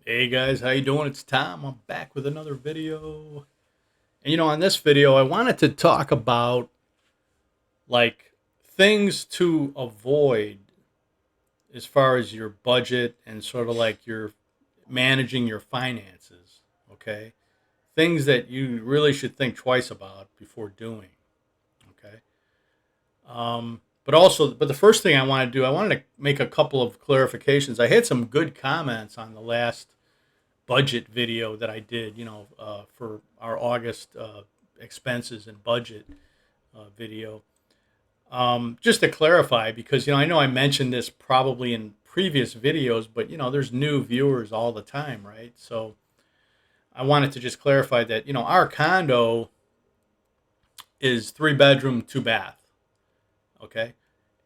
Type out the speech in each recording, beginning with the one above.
Hey guys, how you doing? It's Tom. I'm back with another video. And on this video, I wanted to talk about like things to avoid as far as your budget and sort of like your managing your finances, okay? Things that you really should think twice about before doing, okay? But the first thing I want to do, I wanted to make a couple of clarifications. I had some good comments on the last budget video that I did, for our August expenses and budget video. Just to clarify, because I know I mentioned this probably in previous videos, but there's new viewers all the time, right? So I wanted to just clarify that our condo is 3 bedroom, 2 bath, okay,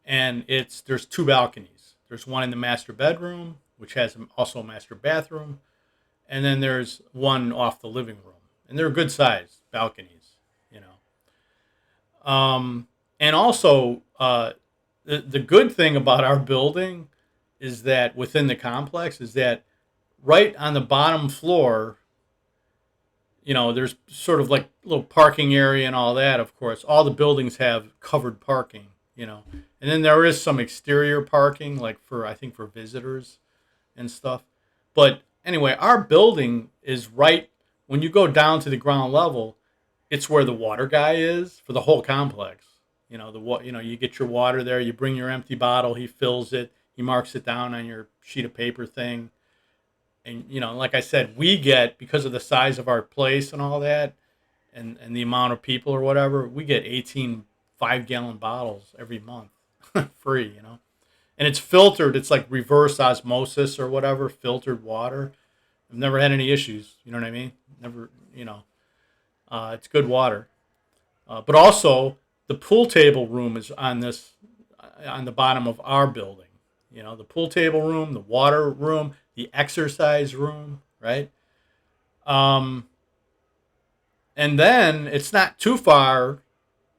and there's two balconies. There's one in the master bedroom, which has also a master bathroom, and then there's one off the living room, and they're good sized balconies, you know. And also, the good thing about our building is that within the complex is that right on the bottom floor, there's sort of like a little parking area and all that. Of course, all the buildings have covered parking, and then there is some exterior parking, like for I think for visitors and stuff. But anyway, our building is right when you go down to the ground level. It's where the water guy is for the whole complex. You get your water there. You bring your empty bottle. He fills it. He marks it down on your sheet of paper thing. And like I said, we get because of the size of our place and all that, and the amount of people or whatever, we get 18 5 gallon bottles every month free. And it's filtered. It's like reverse osmosis or whatever, filtered water. I've never had any issues. You know what I mean? Never. It's good water. But also, the pool table room is on the bottom of our building. The pool table room, the water room, the exercise room, right? Um, and then it's not too far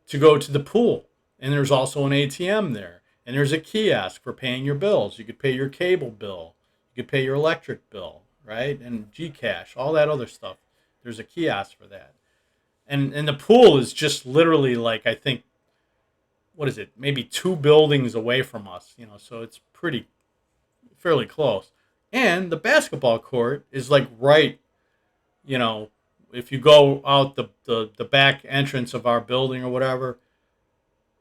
to go to the pool, and there's also an ATM there, and there's a kiosk for paying your bills. You could pay your cable bill, you could pay your electric bill, right, and Gcash, all that other stuff. There's a kiosk for that, and the pool is just literally like I think what is it, maybe two buildings away from us, so it's pretty fairly close. And the basketball court is like right, you know, if you go out the back entrance of our building or whatever,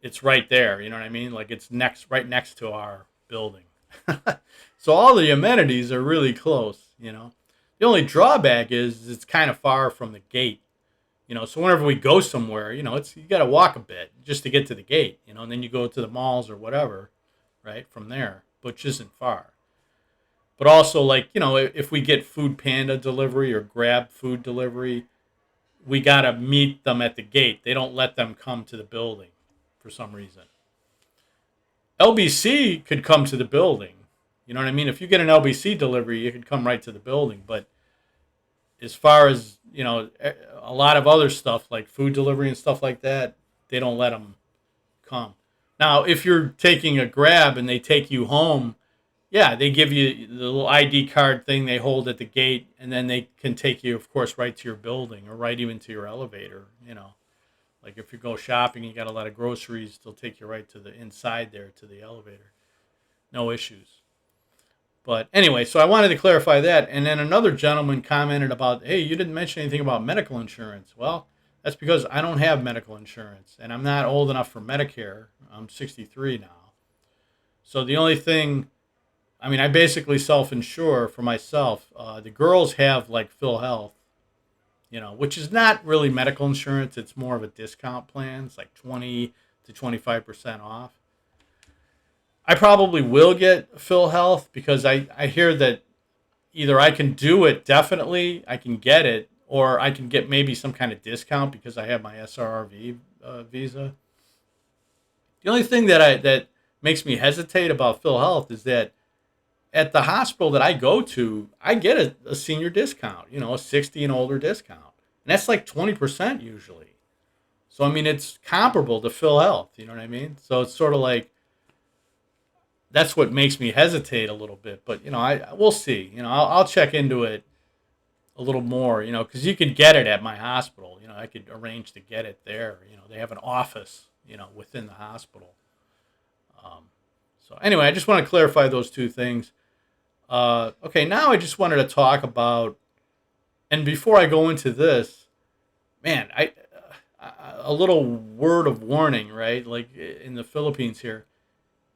it's right there. You know what I mean? Like it's right next to our building. So all the amenities are really close. The only drawback is it's kind of far from the gate. So whenever we go somewhere, it's you got to walk a bit just to get to the gate. And then you go to the malls or whatever, right from there, which isn't far. But also, like if we get Food Panda delivery or Grab food delivery, we gotta meet them at the gate. They don't let them come to the building for some reason. LBC could come to the building. You know what I mean? If you get an LBC delivery, you could come right to the building. But as far as a lot of other stuff like food delivery and stuff like that, they don't let them come. Now, if you're taking a Grab and they take you home, yeah, they give you the little ID card thing they hold at the gate, and then they can take you, of course, right to your building or right even to your elevator. Like if you go shopping, you got a lot of groceries, they'll take you right to the inside there to the elevator. No issues. But anyway, so I wanted to clarify that. And then another gentleman commented about, hey, you didn't mention anything about medical insurance. Well, that's because I don't have medical insurance, and I'm not old enough for Medicare. I'm 63 now. So the only thing, I mean, I basically self-insure for myself. The girls have like Phil Health, which is not really medical insurance. It's more of a discount plan. It's like 20 to 25% off. I probably will get Phil Health because I hear that either I can do it definitely, I can get it, or I can get maybe some kind of discount because I have my SRRV visa. The only thing that makes me hesitate about Phil Health is that at the hospital that I go to, I get a senior discount, a 60 and older discount. And that's like 20% usually. So, I mean, it's comparable to Phil Health, you know what I mean? So it's sort of like, that's what makes me hesitate a little bit. But I we'll see. I'll check into it a little more. Because you could get it at my hospital. I could arrange to get it there. They have an office. Within the hospital. Um, so anyway, I just want to clarify those two things. Okay, now I just wanted to talk about, and before I go into this, man, a little word of warning, right? Like in the Philippines here,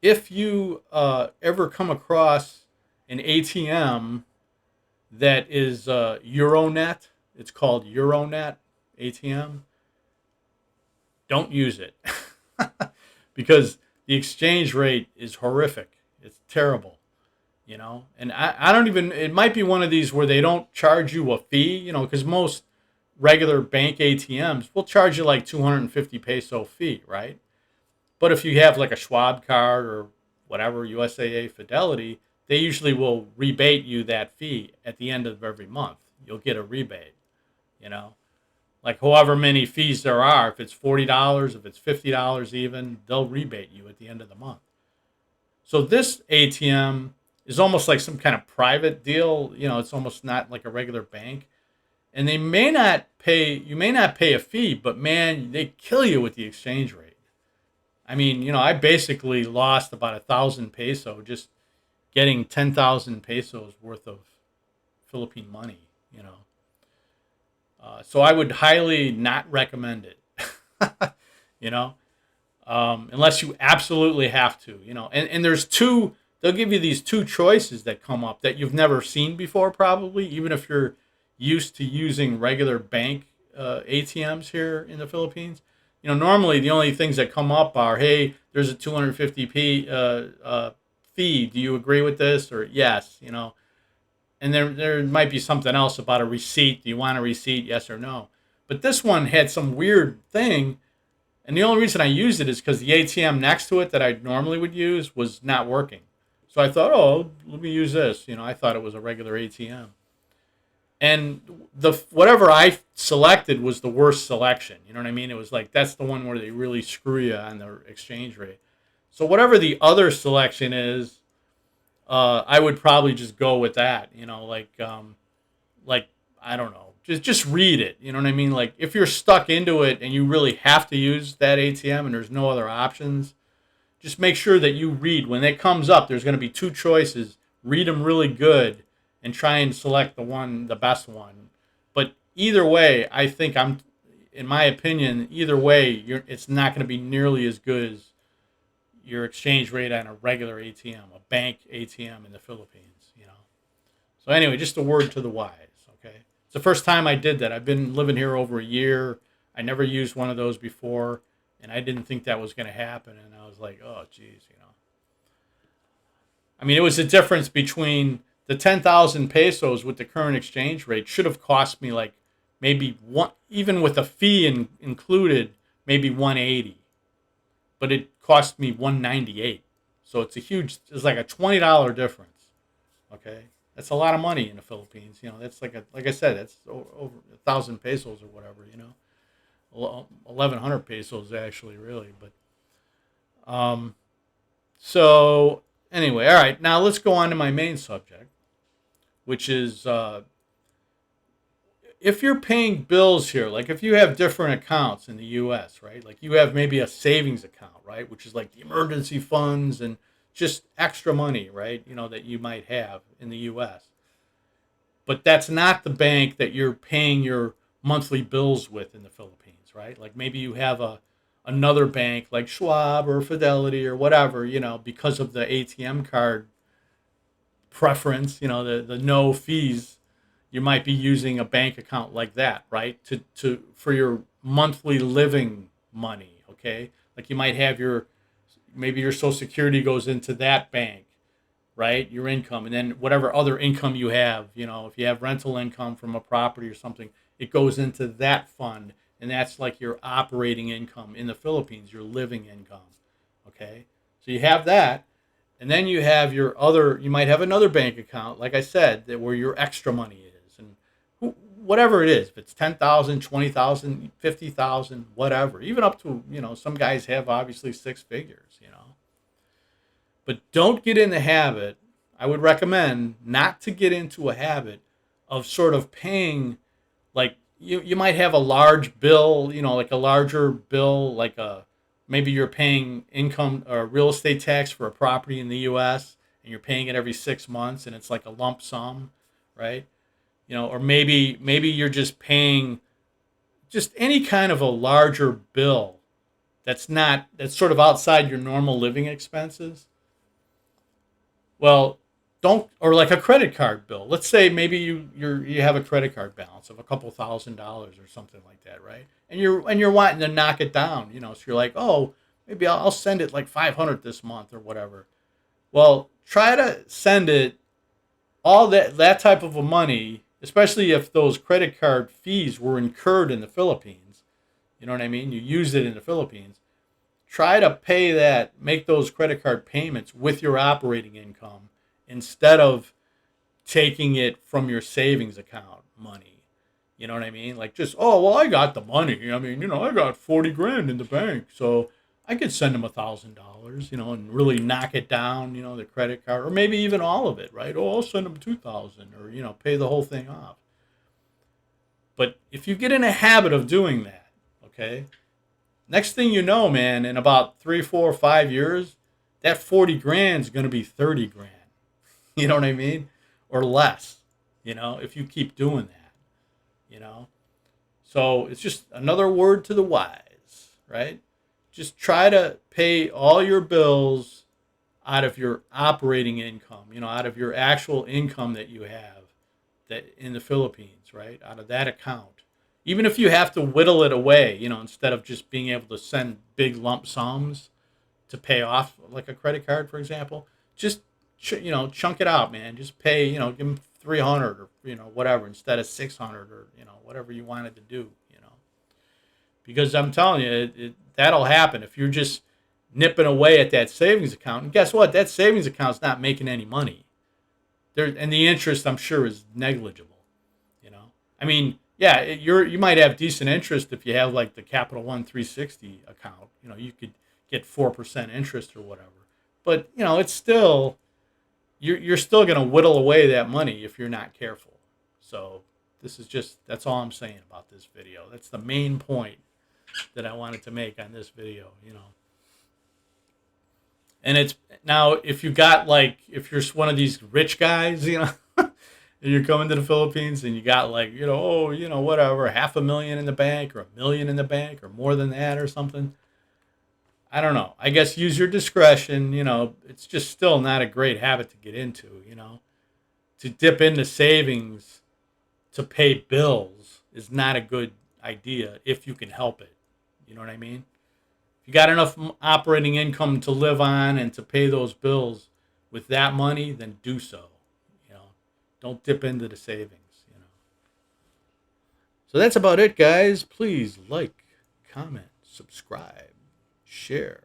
if you ever come across an ATM that is Euronet, it's called Euronet ATM, don't use it because the exchange rate is horrific. It's terrible, And I don't even, it might be one of these where they don't charge you a fee, because most regular bank ATMs will charge you like 250 peso fee, right? But if you have like a Schwab card or whatever, USAA Fidelity, they usually will rebate you that fee at the end of every month. You'll get a rebate, you know, like however many fees there are. If it's $40, if it's $50 even, they'll rebate you at the end of the month. So this ATM is almost like some kind of private deal. It's almost not like a regular bank. And they may not pay, you may not pay a fee, but man, they kill you with the exchange rate. I mean, I basically lost about 1,000 peso just getting 10,000 pesos worth of Philippine money. You know, so I would highly not recommend it. you know, unless you absolutely have to. And there's two. They'll give you these two choices that come up that you've never seen before, probably, even if you're used to using regular bank ATMs here in the Philippines. Normally the only things that come up are, hey, there's a 250p fee. Do you agree with this? Or yes, and there might be something else about a receipt. Do you want a receipt? Yes or no? But this one had some weird thing, and the only reason I used it is because the ATM next to it that I normally would use was not working. So I thought, oh, let me use this. I thought it was a regular ATM, and the whatever I selected was the worst selection. You know what I mean? It was like that's the one where they really screw you on the exchange rate. So whatever the other selection is, I would probably just go with that. Like I don't know, just read it. You know what I mean? Like if you're stuck into it and you really have to use that ATM and there's no other options, just make sure that you read when it comes up. There's going to be two choices. Read them really good and try and select the best one. But either way, I think in my opinion, either way, it's not going to be nearly as good as your exchange rate on a regular ATM, a bank ATM in the Philippines. So anyway, just a word to the wise. Okay, it's the first time I did that. I've been living here over a year. I never used one of those before, and I didn't think that was going to happen. And I was like, oh, geez. I mean, it was the difference between the 10,000 pesos with the current exchange rate should have cost me like maybe one, even with a fee included, maybe 180, but it cost me 198. So it's like a $20 difference. Okay, that's a lot of money in the Philippines. That's like I said, that's over 1,000 pesos or whatever. 1,100 pesos actually, really. But so anyway, all right. Now let's go on to my main subject, which is if you're paying bills here, like if you have different accounts in the U.S., right? Like you have maybe a savings account, right, which is like the emergency funds and just extra money, right? That you might have in the U.S. But that's not the bank that you're paying your monthly bills with in the Philippines, right? Like maybe you have another bank like Schwab or Fidelity or whatever, because of the ATM card preference, the no fees, you might be using a bank account like that, right? To for your monthly living money, okay? Like you might have maybe your Social Security goes into that bank, right? Your income, and then whatever other income you have, if you have rental income from a property or something, it goes into that fund, and that's like your operating income in the Philippines, your living income, okay? So you have that, and then you might have another bank account, like I said, where your extra money is, and whatever it is, if it's 10,000, 20,000, 50,000, whatever, even up to, some guys have obviously six figures. But don't get in the habit. I would recommend not to get into a habit of sort of paying, like you might have a large bill, like a larger bill, like maybe you're paying income or real estate tax for a property in the US and you're paying it every 6 months and it's like a lump sum, right? Or maybe you're just paying just any kind of a larger bill that's sort of outside your normal living expenses. Well, don't, or like a credit card bill. Let's say maybe you have a credit card balance of a couple $1,000s or something like that, right? And you're wanting to knock it down, so you're like, oh, maybe I'll send it like 500 this month or whatever. Well, try to send it all that type of a money, especially if those credit card fees were incurred in the Philippines. You know what I mean? You used it in the Philippines. Try to pay that, make those credit card payments with your operating income instead of taking it from your savings account money. You know what I mean? Like, just, oh, well, I got the money. I mean, I got 40 grand in the bank. So I could send them $1,000, and really knock it down, the credit card, or maybe even all of it, right? Oh, I'll send them 2,000, or, pay the whole thing off. But if you get in a habit of doing that, okay, next thing you know, man, in about 3, 4, 5 years, that 40 grand is going to be 30 grand. You know what I mean? Or less, if you keep doing that, you know? So it's just another word to the wise, right? Just try to pay all your bills out of your operating income, out of your actual income that you have that in the Philippines, right? Out of that account. Even if you have to whittle it away, instead of just being able to send big lump sums to pay off like a credit card, for example, just chunk it out, man. Just pay, give them 300 or whatever instead of 600 or whatever you wanted to do, because I'm telling you, that'll happen if you're just nipping away at that savings account. And guess what? That savings account's not making any money. And the interest, I'm sure, is negligible. I mean, yeah, you might have decent interest if you have like the Capital One 360 account. You could get 4% interest or whatever. But it's still you're still going to whittle away that money if you're not careful. So that's all I'm saying about this video. That's the main point that I wanted to make on this video. And it's now if if you're one of these rich guys, and you're coming to the Philippines and you got like, whatever, 500,000 in the bank or 1 million in the bank or more than that or something. I don't know. I guess use your discretion. It's just still not a great habit to get into, to dip into savings to pay bills is not a good idea if you can help it. You know what I mean? If you got enough operating income to live on and to pay those bills with that money, then do so. Don't dip into the savings. So that's about it, guys. Please like, comment, subscribe, share,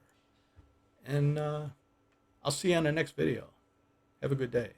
and I'll see you on the next video. Have a good day.